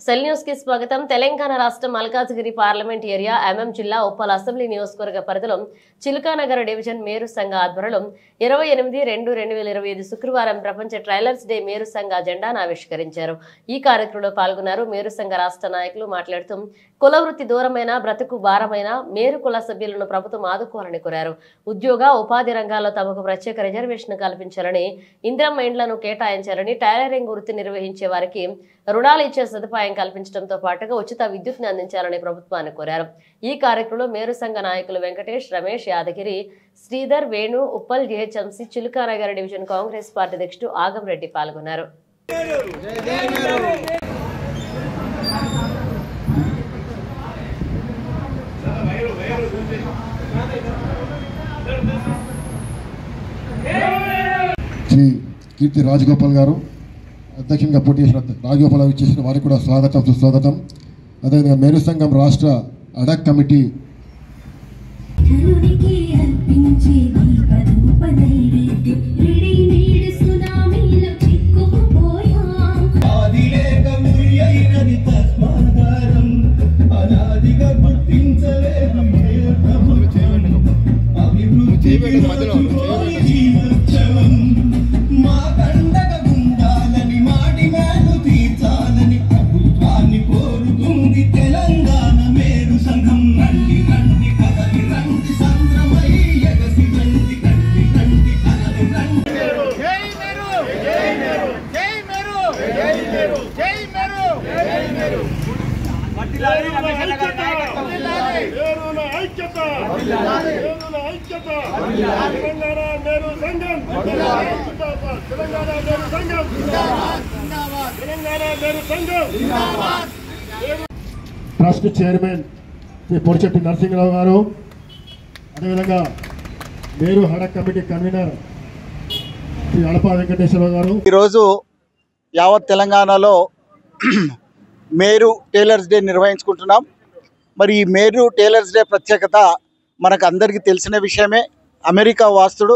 Cell news కి స్వాగతం. తెలంగాణ రాష్ట్రం మల్కాజ్గిరి పార్లమెంట్ ఏరియా ఎంఎం జిల్లా ఉప్పల్ అసెంబ్లీ నియోజకవర్గ పరిధిలో చిలుకానగర్ డివిజన్ మేరు సంఘ ఆధ్వర్యంలో 28/2/2025 శుక్రవారం ప్రపంచ ట్రైలర్స్ డే మేరు సంఘ జెండాను ఆవిష్కరించారు. ఈ కార్యక్రమంలో పాల్గొన్నారు. మేరు సంఘ రాష్ట్ర నాయకులు మాట్లాడుతూ కుల వృత్తి దూరమైన బ్రతుకు భారమైన మేరు కుల సభ్యులను ప్రభుత్వం ఆదుకోవాలని కోరారు. ఉద్యోగ ఉపాధి రంగాల్లో తమకు ప్రత్యేక రిజర్వేషన్ కల్పించాలని, ఇందిరమ్మ ఇండ్లను కేటాయించాలని, టైలరింగ్ వృత్తి నిర్వహించే వారికి రుణాలు ఇచ్చే సదుపాయం కల్పించడంతో పాటుగా ఉచిత విద్యుత్ని అందించాలని ప్రభుత్వాన్ని కోరారు. ఈ కార్యక్రమంలో మేరు సంఘ నాయకులు Venkatesh, Ramesh, Yadagiri, Sridhar, Venu, Uppal GHMC Chilukanagar division Congress party అధ్యక్షుడు ఆగం రెడ్డి పాల్గొన్నారు. శ్రీ కీర్తి రాజగోపాల్ గారు అధ్యక్షంగా పోటీ చేసిన రాజగోపాల్ గారు ఇచ్చేసిన వారికి కూడా స్వాగతం, సుస్వాగతం. అదేవిధంగా మేరు సంఘం రాష్ట్ర ad hoc committee trust chairman Shri Podichetti Narasimharao గారు, అదేవిధంగా Meru ad hoc committee convener Shri Adapa Venkateswararao గారు. ఈరోజు యావత్ తెలంగాణలో మేరు టైలర్స్ డే నిర్వహించుకుంటున్నాం. మరి ఈ మేరు టైలర్స్ డే ప్రత్యేకత మనకు అందరికీ తెలిసిన విషయమే. అమెరికా వాస్తుడు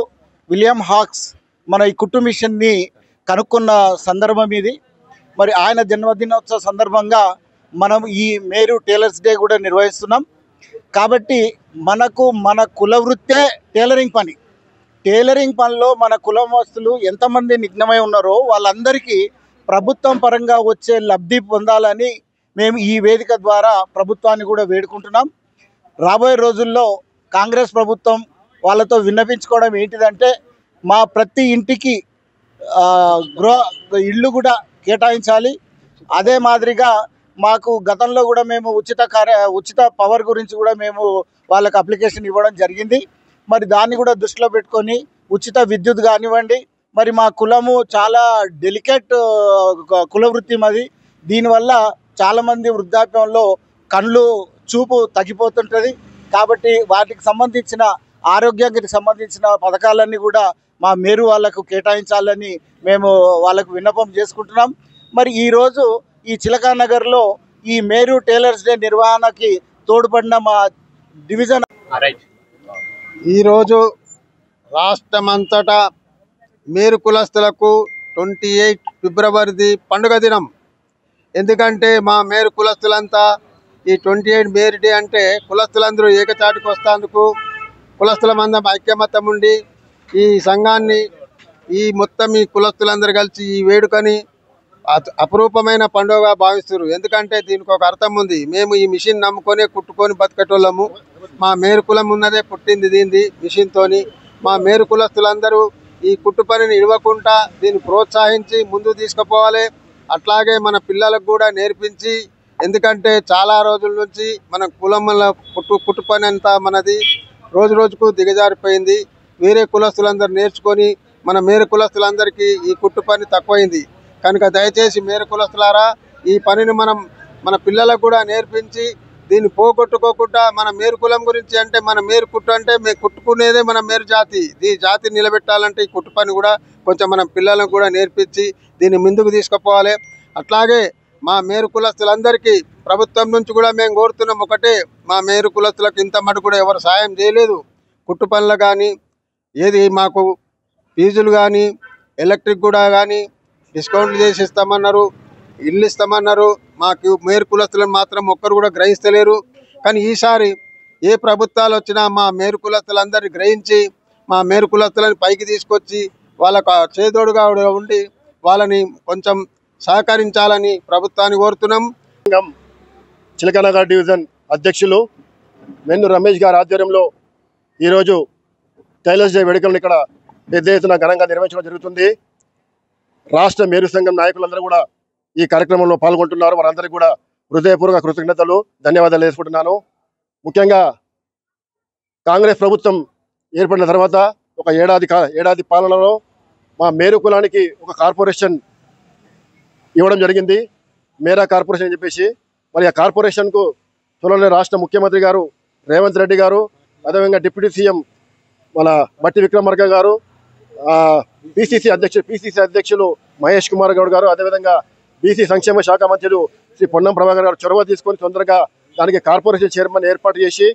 విలియం హాక్స్ మన ఈ కుట్టు మిషన్ని కనుక్కున్న సందర్భం ఇది. మరి ఆయన జన్మదినోత్సవ సందర్భంగా మనం ఈ మేరు టైలర్స్ డే కూడా నిర్వహిస్తున్నాం. కాబట్టి మనకు మన కుల వృత్తే టైలరింగ్ పని. టైలరింగ్ పనిలో మన కులమస్తులు ఎంతమంది నిఘ్నమై ఉన్నారో వాళ్ళందరికీ ప్రభుత్వం పరంగా వచ్చే లబ్ధి పొందాలని మేము ఈ వేదిక ద్వారా ప్రభుత్వాన్ని కూడా వేడుకుంటున్నాం. రాబోయే రోజుల్లో కాంగ్రెస్ ప్రభుత్వం వాళ్ళతో విన్నపించుకోవడం ఏంటిదంటే, మా ప్రతి ఇంటికి ఇల్లు కూడా కేటాయించాలి. అదే మాదిరిగా మాకు గతంలో కూడా మేము ఉచిత పవర్ గురించి కూడా మేము వాళ్ళకి అప్లికేషన్ ఇవ్వడం జరిగింది. మరి దాన్ని కూడా దృష్టిలో పెట్టుకొని ఉచిత విద్యుత్ కానివ్వండి. మరి మా కులము చాలా డెలికేట్ కుల వృత్తి మాది. దీనివల్ల చాలామంది వృద్ధాప్యంలో కళ్ళు చూపు తగ్గిపోతుంటుంది. కాబట్టి వాటికి సంబంధించిన ఆరోగ్యానికి సంబంధించిన పథకాలన్నీ కూడా మా మేరు వాళ్లకు కేటాయించాలని మేము వాళ్ళకు విన్నపం చేసుకుంటున్నాం. మరి ఈరోజు ఈ చిలకానగర్లో ఈ మేరు టైలర్స్ డే నిర్వహణకి తోడ్పడిన మా డివిజన్ ఈరోజు రాష్ట్రమంతటా మేరు కులస్తులకు 28 ఫిబ్రవరిది పండుగ దినం. ఎందుకంటే మా మేరు కులస్తులంతా ఈ 28 మేరు డే అంటే కులస్తులందరూ ఏకచాటికి వస్తేందుకు కులస్తుల మందం ఐక్యమత్యం ఉండి ఈ సంఘాన్ని ఈ మొత్తం ఈ కులస్తులందరూ కలిసి ఈ వేడుకని అపురూపమైన పండుగగా భావిస్తారు. ఎందుకంటే దీనికి ఒక అర్థం ఉంది. మేము ఈ మిషన్ నమ్ముకొని కుట్టుకొని బతికేటోళ్ళము. మా మేరు కులం ఉన్నదే పుట్టింది దీనిది మిషన్తోని. మా మేరు కులస్తులందరూ ఈ కుట్టు పనిని ఇవ్వకుండా దీన్ని ప్రోత్సహించి ముందుకు తీసుకుపోవాలి. అట్లాగే మన పిల్లలకు కూడా నేర్పించి, ఎందుకంటే చాలా రోజుల నుంచి మన కులంలో కుట్టు పని అంతా మనది రోజు రోజుకు దిగజారిపోయింది. వేరే కులస్తులందరూ నేర్చుకొని మన మేరు కులస్తులందరికీ ఈ కుట్టు పని తక్కువైంది. కనుక దయచేసి మేరు కులస్తులారా ఈ పనిని మన పిల్లలకు కూడా నేర్పించి దీన్ని పోగొట్టుకోకుండా మన మేరు కులం గురించి అంటే మన మేరు కుట్టు అంటే మేము కుట్టుకునేదే మన మేరు జాతి. ఈ జాతిని నిలబెట్టాలంటే ఈ కుట్టు పని కూడా కొంచెం మనం పిల్లలకు కూడా నేర్పించి దీన్ని ముందుకు తీసుకుపోవాలి. అట్లాగే మా మేరు కులస్తులందరికీ ప్రభుత్వం నుంచి కూడా మేము కోరుతున్నాం ఒకటే, మా మేరు కులస్తులకు ఇంత మటు కూడా ఎవరు సాయం చేయలేదు. కుట్టు పనులు కానీ ఏది మాకు ఫీజులు కానీ ఎలక్ట్రిక్ కూడా కానీ డిస్కౌంట్లు చేసి ఇస్తామన్నారు. ఇల్లు ఇస్తామన్నారు. మాకు మేరు కులస్తులను మాత్రం ఒక్కరు కూడా గ్రహిస్తలేరు. కానీ ఈసారి ఏ ప్రభుత్వాలు వచ్చినా మా మేరు కులస్తులందరినీ గ్రహించి మా మేరు కులస్తులను పైకి తీసుకొచ్చి వాళ్ళకు చేదోడుగా ఉండి వాళ్ళని కొంచెం సహకరించాలని ప్రభుత్వాన్ని కోరుతున్నాం. చిలకనగర్ డివిజన్ అధ్యక్షులు వెన్ను రమేష్ గారి ఆధ్వర్యంలో ఈరోజు టైలర్స్ డే వేడుకలను ఇక్కడ పెద్ద ఎత్తున ఘనంగా నిర్వహించడం జరుగుతుంది. రాష్ట్ర మేరు సంఘం నాయకులందరూ కూడా ఈ కార్యక్రమంలో పాల్గొంటున్నారు. వారందరికీ కూడా హృదయపూర్వక కృతజ్ఞతలు, ధన్యవాదాలు తెలుసుకుంటున్నాను. ముఖ్యంగా కాంగ్రెస్ ప్రభుత్వం ఏర్పడిన తర్వాత ఒక ఏడాది పాలనలో మా మేరు కులానికి ఒక కార్పొరేషన్ ఇవ్వడం జరిగింది, మేరా కార్పొరేషన్ అని చెప్పేసి. మరి ఆ కార్పొరేషన్కు త్వరలో రాష్ట్ర ముఖ్యమంత్రి గారు రేవంత్ రెడ్డి గారు, అదేవిధంగా డిప్యూటీ సీఎం మన బట్టి విక్రమార్క గారు, పిసిసి అధ్యక్షులు మహేష్ కుమార్ గౌడ్ గారు, అదేవిధంగా బీసీ సంక్షేమ శాఖ మంత్రులు శ్రీ పొన్నం ప్రభాకర్ గారు చొరవ తీసుకొని తొందరగా దానికి కార్పొరేషన్ చైర్మన్ ఏర్పాటు చేసి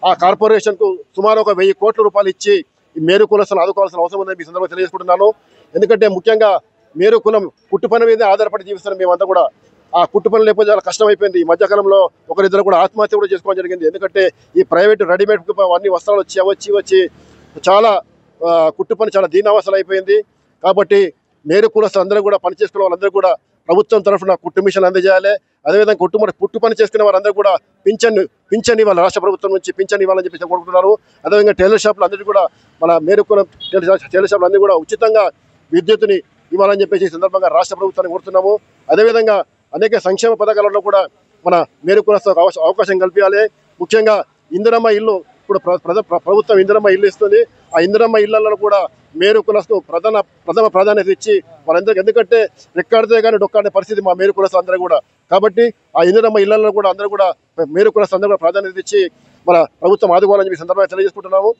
ఆ కార్పొరేషన్కు సుమారు ఒక 1000 కోట్ల రూపాయలు ఇచ్చి ఈ మేరు కులస్తులను ఆదుకోవాల్సిన అవసరం ఉందని మీ సందర్భంగా తెలియజేసుకుంటున్నాను. ఎందుకంటే ముఖ్యంగా మేరు కులం కుట్టు పని మీదే ఆధారపడి జీవిస్తున్నాం. మేమంతా కూడా ఆ కుట్టు పని లేకపోతే చాలా కష్టమైపోయింది. ఈ మధ్యకాలంలో ఒకరిద్దరు కూడా ఆత్మహత్య కూడా చేసుకోవడం జరిగింది. ఎందుకంటే ఈ ప్రైవేట్ రెడీమేడ్ అన్ని వస్త్రాలు వచ్చి చాలా కుట్టు పని చాలా దీనావస్థలు అయిపోయింది. కాబట్టి మేరు కులస్తులు అందరూ కూడా పని చేసుకునే వాళ్ళందరూ కూడా ప్రభుత్వం తరఫున కుట్టు మిషన్ అందజేయాలి. అదేవిధంగా కుట్టు పని చేసుకునే వారందరూ కూడా పింఛన్ ఇవ్వాలి, రాష్ట్ర ప్రభుత్వం నుంచి పింఛన్ ఇవ్వాలని చెప్పి కోరుకుంటున్నారు. అదేవిధంగా టైలర్ షాపులు అందరికీ కూడా మన మేరు కులం టైలర్ షాపులు అందరూ కూడా ఉచితంగా విద్యుత్తుని ఇవ్వాలని చెప్పేసి ఈ సందర్భంగా రాష్ట్ర ప్రభుత్వాన్ని కోరుతున్నాము. అదేవిధంగా అనేక సంక్షేమ పథకాలలో కూడా మన మేరు కులస్తులకు అవకాశం కల్పించాలి. ముఖ్యంగా ఇందిరమ్మ ఇల్లు ఇప్పుడు ప్రభుత్వం ఇందిరమ్మ ఇల్లు ఇస్తుంది. ఆ ఇందిరమ్మ ఇళ్లలో కూడా మేరు కులస్తుకు ప్రథమ ప్రాధాన్యత ఇచ్చి వాళ్ళందరికీ, ఎందుకంటే రెక్కాడితే కానీ డొక్కాడే పరిస్థితి మా మేరు కులస్తు అందరూ కూడా. కాబట్టి ఆ ఇందిరమ్మ ఇళ్లలో కూడా అందరూ కూడా మేరు కులస్తు అందరూ కూడా ప్రాధాన్యత ఇచ్చి మన ప్రభుత్వం ఆదుకోవాలని చెప్పి సందర్భంగా తెలియజేసుకుంటున్నాము.